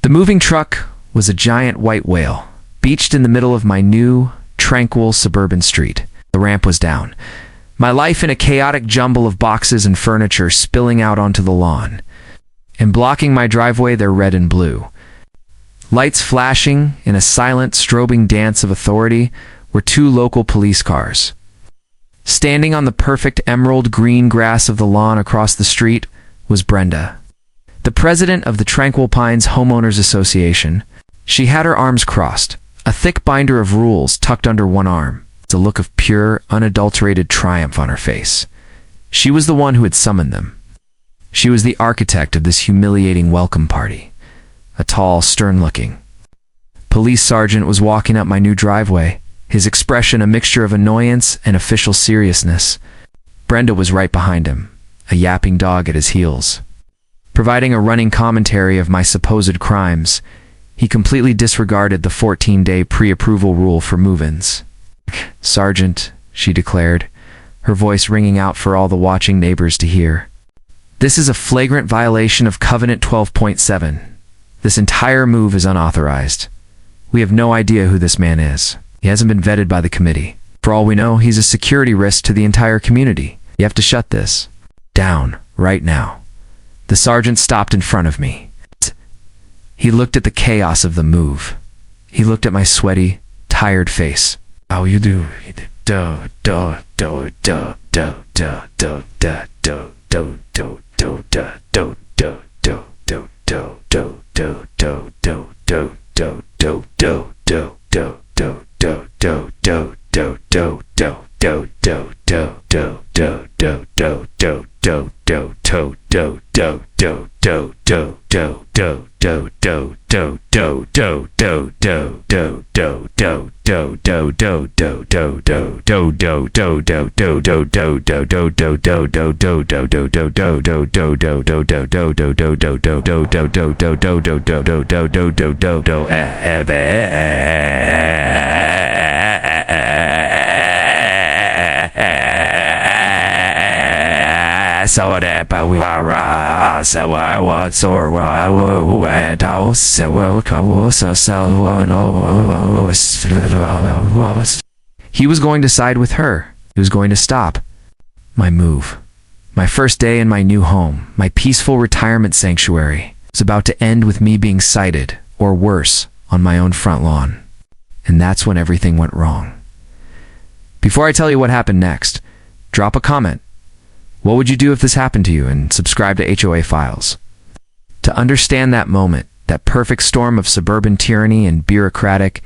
The moving truck was a giant white whale, beached in the middle of my new, tranquil suburban street. The ramp was down. My life in a chaotic jumble of boxes and furniture spilling out onto the lawn. And blocking my driveway, they're red and blue. Lights flashing in a silent, strobing dance of authority were 2 local police cars. Standing on the perfect emerald green grass of the lawn across the street was Brenda, the president of the Tranquil Pines Homeowners Association. She had her arms crossed, a thick binder of rules tucked under one arm, a look of pure, unadulterated triumph on her face. She was the one who had summoned them. She was the architect of this humiliating welcome party. A tall, stern-looking police sergeant was walking up my new driveway, his expression a mixture of annoyance and official seriousness. Brenda was right behind him, a yapping dog at his heels. Providing a running commentary of my supposed crimes, he completely disregarded the 14-day pre-approval rule for move-ins. "Sergeant," she declared, her voice ringing out for all the watching neighbors to hear. "This is a flagrant violation of Covenant 12.7. This entire move is unauthorized. We have no idea who this man is. He hasn't been vetted by the committee. For all we know, he's a security risk to the entire community. You have to shut this down right now." The sergeant stopped in front of me. He looked at the chaos of the move. He looked at my sweaty, tired face. "How you do? So that but we are so I was or I went out so he was going to side with her. He was going to stop my move. My first day in my new home, my peaceful retirement sanctuary, was about to end with me being cited, or worse, on my own front lawn. And that's when everything went wrong. Before I tell you what happened next, drop a comment. What would you do if this happened to you? And subscribe to HOA Files. To understand that moment, that perfect storm of suburban tyranny and bureaucratic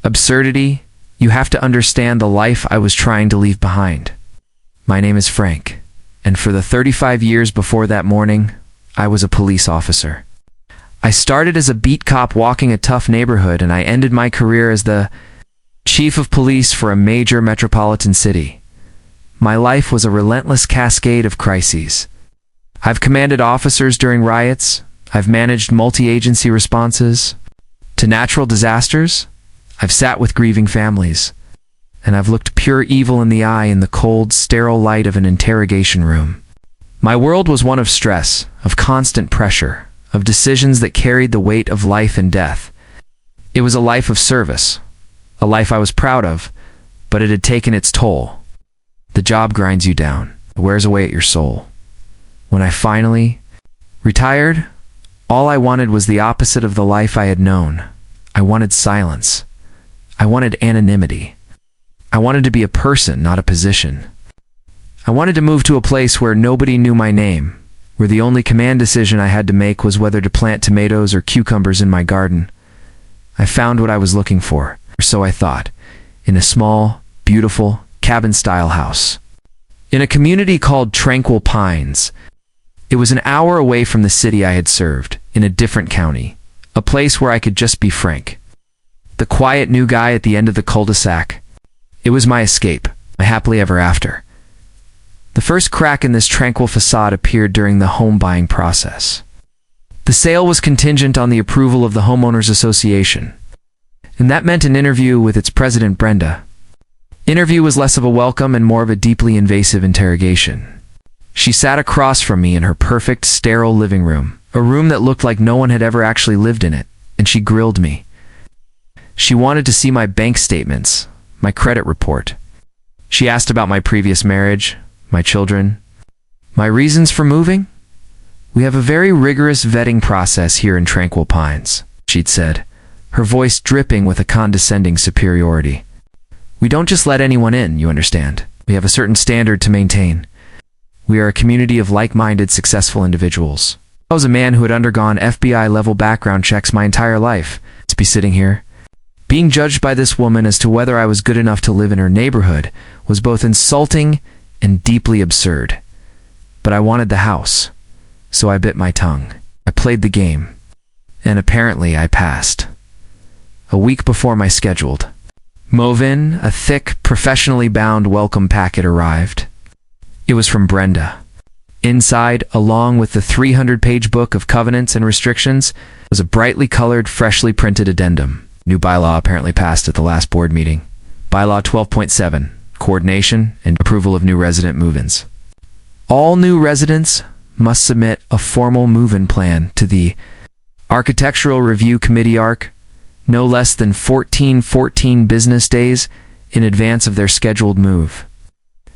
absurdity, you have to understand the life I was trying to leave behind. My name is Frank, and for the 35 years before that morning, I was a police officer. I started as a beat cop walking a tough neighborhood, and I ended my career as the chief of police for a major metropolitan city. My life was a relentless cascade of crises. I've commanded officers during riots. I've managed multi-agency responses to natural disasters. I've sat with grieving families. And I've looked pure evil in the eye in the cold, sterile light of an interrogation room. My world was one of stress, of constant pressure, of decisions that carried the weight of life and death. It was a life of service, a life I was proud of, but it had taken its toll. The job grinds you down. It wears away at your soul. When I finally retired, all I wanted was the opposite of the life I had known. I wanted silence. I wanted anonymity. I wanted to be a person, not a position. I wanted to move to a place where nobody knew my name, where the only command decision I had to make was whether to plant tomatoes or cucumbers in my garden. I found what I was looking for, or so I thought, in a small, beautiful, cabin-style house. In a community called Tranquil Pines. It was an hour away from the city I had served, in a different county, a place where I could just be Frank, the quiet new guy at the end of the cul-de-sac. It was my escape, my happily ever after. The first crack in this tranquil facade appeared during the home buying process. The sale was contingent on the approval of the Homeowners Association, and that meant an interview with its president, Brenda. Interview was less of a welcome and more of a deeply invasive interrogation. She sat across from me in her perfect, sterile living room, a room that looked like no one had ever actually lived in it, and she grilled me. She wanted to see my bank statements, my credit report. She asked about my previous marriage, my children, my reasons for moving. "We have a very rigorous vetting process here in Tranquil Pines," she'd said, her voice dripping with a condescending superiority. "We don't just let anyone in, you understand. We have a certain standard to maintain. We are a community of like-minded, successful individuals." I was a man who had undergone FBI-level background checks my entire life. To be sitting here, being judged by this woman as to whether I was good enough to live in her neighborhood, was both insulting and deeply absurd. But I wanted the house, so I bit my tongue. I played the game, and apparently I passed. A week before my scheduled move-in, a thick, professionally bound welcome packet arrived. It was from Brenda. Inside, along with the 300-page book of covenants and restrictions, was a brightly colored, freshly printed addendum. New bylaw apparently passed at the last board meeting. Bylaw 12.7, coordination and approval of new resident move-ins. All new residents must submit a formal move-in plan to the Architectural Review Committee ARC no less than 14 business days in advance of their scheduled move.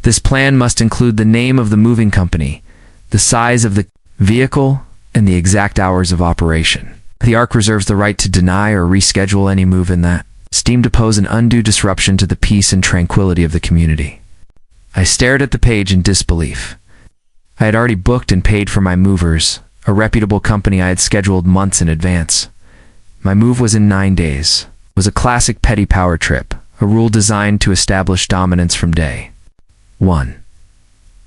This plan must include the name of the moving company, the size of the vehicle, and the exact hours of operation. The ARC reserves the right to deny or reschedule any move-in that is deemed to pose an undue disruption to the peace and tranquility of the community. I stared at the page in disbelief. I had already booked and paid for my movers, a reputable company I had scheduled months in advance. My move was in 9 days. It was a classic petty power trip, a rule designed to establish dominance from day 1.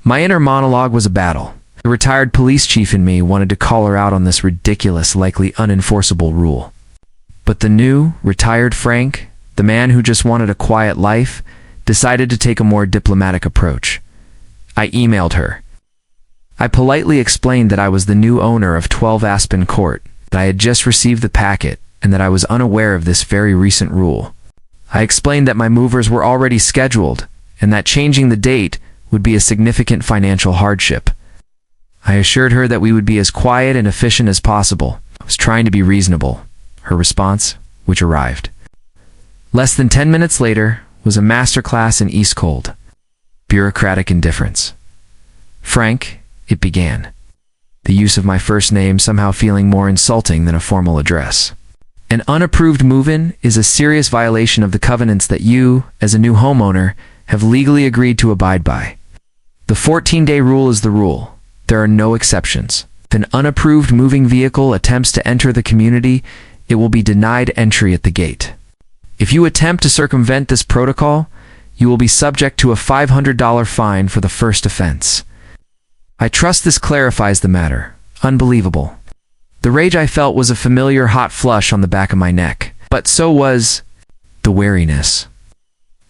My inner monologue was a battle. The retired police chief in me wanted to call her out on this ridiculous, likely unenforceable rule. But the new, retired Frank, the man who just wanted a quiet life, decided to take a more diplomatic approach. I emailed her. I politely explained that I was the new owner of 12 Aspen Court, that I had just received the packet, and that I was unaware of this very recent rule. I explained that my movers were already scheduled, and that changing the date would be a significant financial hardship. I assured her that we would be as quiet and efficient as possible. I was trying to be reasonable. Her response, which arrived less than 10 minutes later, was a masterclass in East Cold bureaucratic indifference. "Frank," it began, the use of my first name somehow feeling more insulting than a formal address. "An unapproved move-in is a serious violation of the covenants that you, as a new homeowner, have legally agreed to abide by. The 14-day rule is the rule. There are no exceptions. If an unapproved moving vehicle attempts to enter the community, it will be denied entry at the gate. If you attempt to circumvent this protocol, you will be subject to a $500 fine for the first offense." I trust this clarifies the matter. Unbelievable. The rage I felt was a familiar hot flush on the back of my neck, but so was the wariness.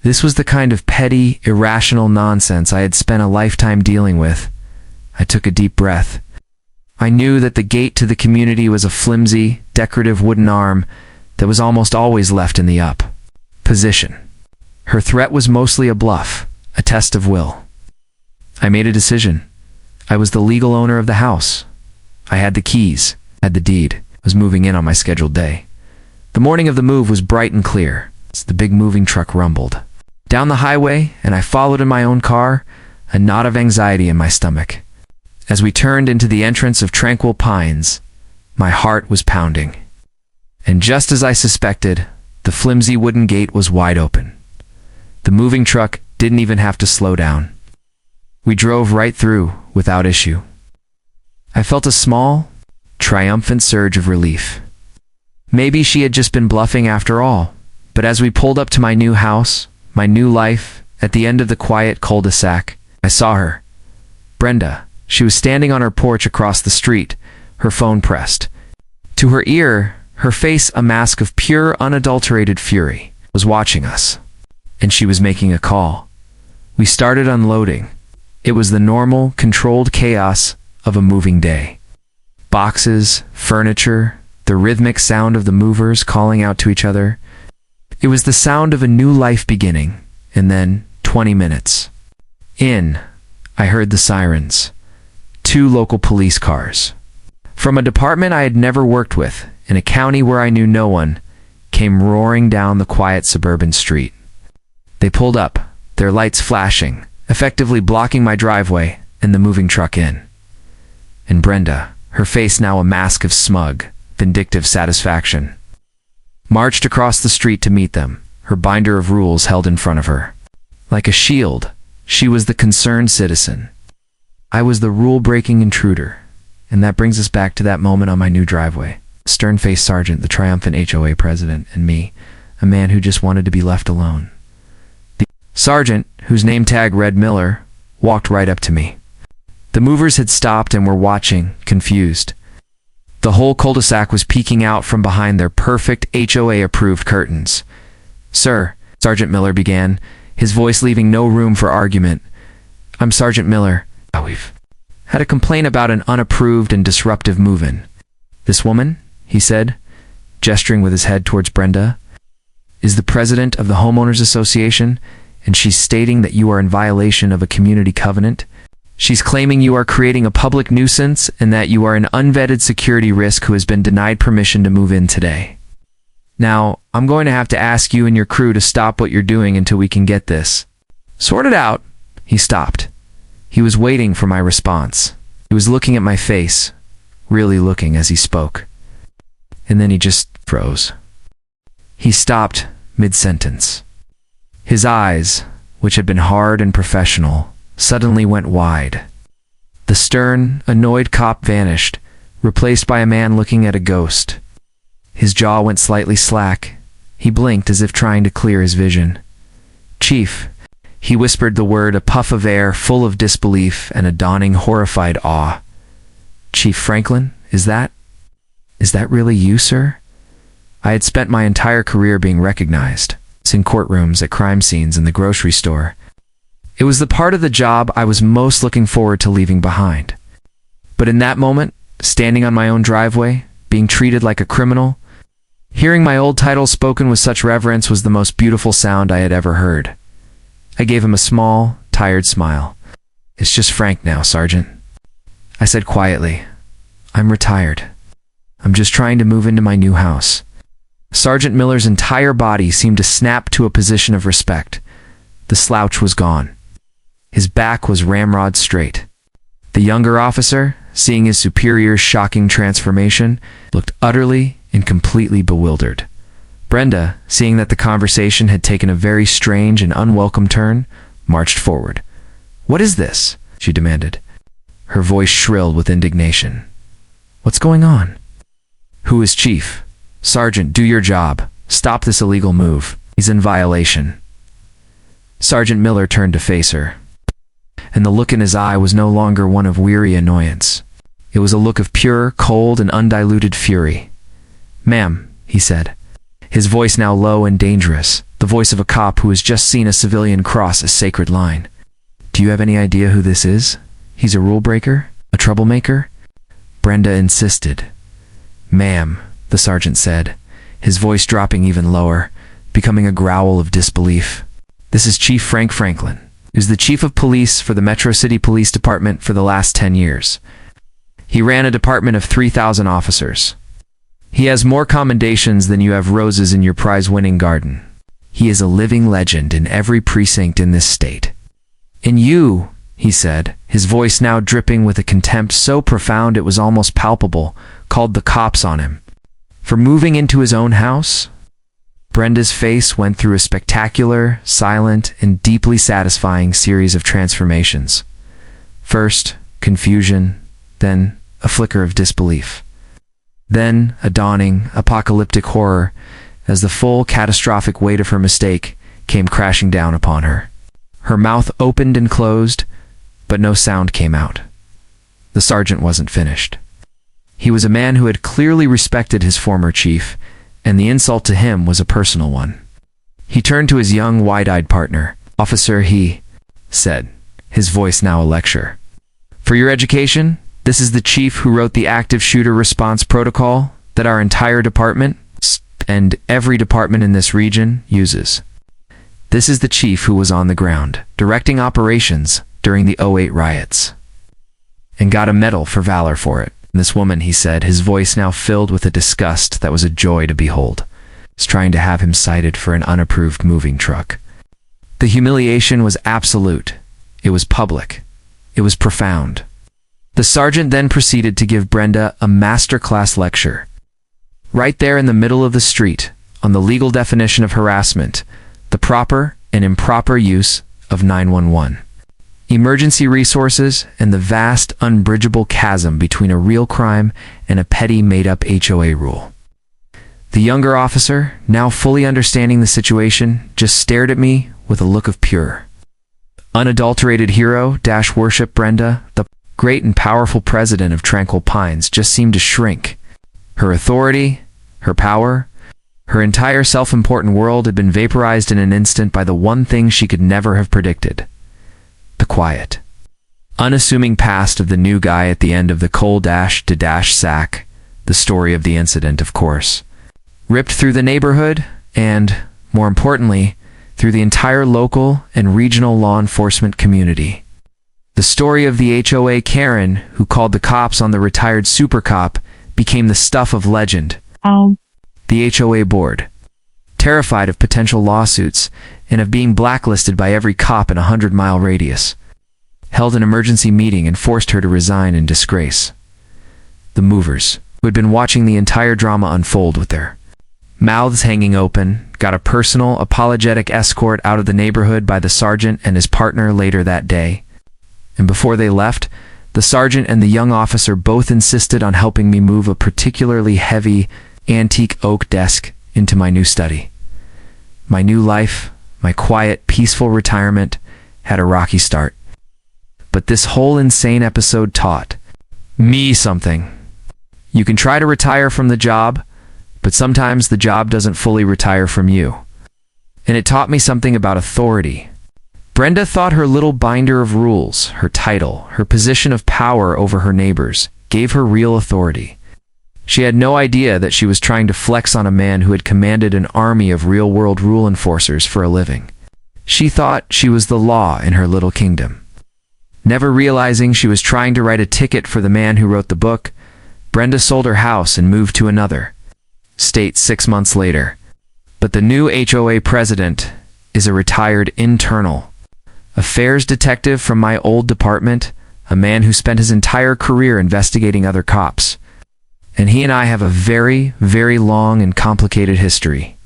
This was the kind of petty, irrational nonsense I had spent a lifetime dealing with. I took a deep breath. I knew that the gate to the community was a flimsy, decorative wooden arm that was almost always left in the up position. Her threat was mostly a bluff, a test of will. I made a decision. I was the legal owner of the house. I had the keys, had the deed, was moving in on my scheduled day. The morning of the move was bright and clear as the big moving truck rumbled down the highway, and I followed in my own car, a knot of anxiety in my stomach. As we turned into the entrance of Tranquil Pines, my heart was pounding. And just as I suspected, the flimsy wooden gate was wide open. The moving truck didn't even have to slow down. We drove right through without issue. I felt a small, triumphant surge of relief. Maybe she had just been bluffing after all. But as we pulled up to my new house, my new life, at the end of the quiet cul-de-sac, I saw her. Brenda. She was standing on her porch across the street, her phone pressed. To her ear, her face a mask of pure, unadulterated fury, was watching us. And she was making a call. We started unloading. It was the normal, controlled chaos of a moving day. Boxes, furniture, the rhythmic sound of the movers calling out to each other. It was the sound of a new life beginning, and then 20 minutes in, I heard the sirens. 2 local police cars. from a department I had never worked with, in a county where I knew no one, came roaring down the quiet suburban street. They pulled up, their lights flashing, effectively blocking my driveway and the moving truck in. And Brenda, her face now a mask of smug, vindictive satisfaction, marched across the street to meet them, her binder of rules held in front of her. Like a shield, she was the concerned citizen. I was the rule-breaking intruder. And that brings us back to that moment on my new driveway. Stern-faced sergeant, the triumphant HOA president, and me, a man who just wanted to be left alone. The sergeant, whose name tag read Miller, walked right up to me. The movers had stopped and were watching, confused. The whole cul-de-sac was peeking out from behind their perfect HOA-approved curtains. "Sir," Sergeant Miller began, his voice leaving no room for argument. "I'm Sergeant Miller. We've had a complaint about an unapproved and disruptive move-in. This woman," he said, gesturing with his head towards Brenda, "is the president of the Homeowners Association, and she's stating that you are in violation of a community covenant. She's claiming you are creating a public nuisance and that you are an unvetted security risk who has been denied permission to move in today. Now, I'm going to have to ask you and your crew to stop what you're doing until we can get this sorted out." He stopped. He was waiting for my response. He was looking at my face, really looking as he spoke. And then he just froze. He stopped mid-sentence. His eyes, which had been hard and professional, suddenly went wide. The stern, annoyed cop vanished, replaced by a man looking at a ghost. His jaw went slightly slack. He blinked as if trying to clear his vision. "Chief," he whispered the word, a puff of air full of disbelief and a dawning horrified awe. "Chief Franklin, is that really you, sir?" I had spent my entire career being recognized, in courtrooms, at crime scenes, in the grocery store. It was the part of the job I was most looking forward to leaving behind. But in that moment, standing on my own driveway, being treated like a criminal, hearing my old title spoken with such reverence was the most beautiful sound I had ever heard. I gave him a small, tired smile. "It's just Frank now, Sergeant," I said quietly. "I'm retired. I'm just trying to move into my new house." Sergeant Miller's entire body seemed to snap to a position of respect. The slouch was gone. His back was ramrod straight. The younger officer, seeing his superior's shocking transformation, looked utterly and completely bewildered. Brenda, seeing that the conversation had taken a very strange and unwelcome turn, marched forward. "What is this?" she demanded, her voice shrilled with indignation. "What's going on?" "Who is Chief?" "Sergeant, do your job. Stop this illegal move. He's in violation." Sergeant Miller turned to face her, and the look in his eye was no longer one of weary annoyance. It was a look of pure, cold, and undiluted fury. "Ma'am," he said, his voice now low and dangerous, the voice of a cop who has just seen a civilian cross a sacred line. "Do you have any idea who this is? He's a rule breaker? A troublemaker?" Brenda insisted. "Ma'am," the sergeant said, his voice dropping even lower, becoming a growl of disbelief. "This is Chief Frank Franklin, who's the chief of police for the Metro City Police Department for the last 10 years. He ran a department of 3,000 officers. He has more commendations than you have roses in your prize-winning garden. He is a living legend in every precinct in this state. And you," he said, his voice now dripping with a contempt so profound it was almost palpable, "called the cops on him for moving into his own house?" Brenda's face went through a spectacular, silent, and deeply satisfying series of transformations. First, confusion, then a flicker of disbelief. Then a dawning, apocalyptic horror, as the full, catastrophic weight of her mistake came crashing down upon her. Her mouth opened and closed, but no sound came out. The sergeant wasn't finished. He was a man who had clearly respected his former chief, and the insult to him was a personal one. He turned to his young, wide-eyed partner. "Officer," he said, his voice now a lecture. "For your education, this is the chief who wrote the active shooter response protocol that our entire department, and every department in this region, uses. This is the chief who was on the ground, directing operations during the '08 riots, and got a medal for valor for it. This woman, he said, his voice now filled with a disgust that was a joy to behold, is trying to have him cited for an unapproved moving truck. The humiliation was absolute. It was public. It was profound. The sergeant then proceeded to give Brenda a masterclass lecture. Right there in the middle of the street, on the legal definition of harassment, the proper and improper use of 911. Emergency resources, and the vast, unbridgeable chasm between a real crime and a petty, made-up HOA rule. The younger officer, now fully understanding the situation, just stared at me with a look of pure, unadulterated hero-worship. Brenda, the great and powerful president of Tranquil Pines, just seemed to shrink. Her authority, her power, her entire self-important world had been vaporized in an instant by the one thing she could never have predicted: the quiet, unassuming past of the new guy at the end of the coal-to-dash sack. The story of the incident, of course, ripped through the neighborhood and, more importantly, through the entire local and regional law enforcement community. The story of the HOA Karen who called the cops on the retired super cop became the stuff of legend. The HOA board, terrified of potential lawsuits and of being blacklisted by every cop in a 100-mile radius, held an emergency meeting and forced her to resign in disgrace. The movers, who had been watching the entire drama unfold with their mouths hanging open, got a personal, apologetic escort out of the neighborhood by the sergeant and his partner later that day. And before they left, the sergeant and the young officer both insisted on helping me move a particularly heavy, antique oak desk into my new study. My new life, my quiet, peaceful retirement, had a rocky start. But this whole insane episode taught me something. You can try to retire from the job, but sometimes the job doesn't fully retire from you. And it taught me something about authority. Brenda thought her little binder of rules, her title, her position of power over her neighbors, gave her real authority. She had no idea that she was trying to flex on a man who had commanded an army of real-world rule enforcers for a living. She thought she was the law in her little kingdom. Never realizing she was trying to write a ticket for the man who wrote the book, Brenda sold her house and moved to another state 6 months later. But the new HOA president is a retired internal affairs detective from my old department, a man who spent his entire career investigating other cops. And he and I have a very, very long and complicated history.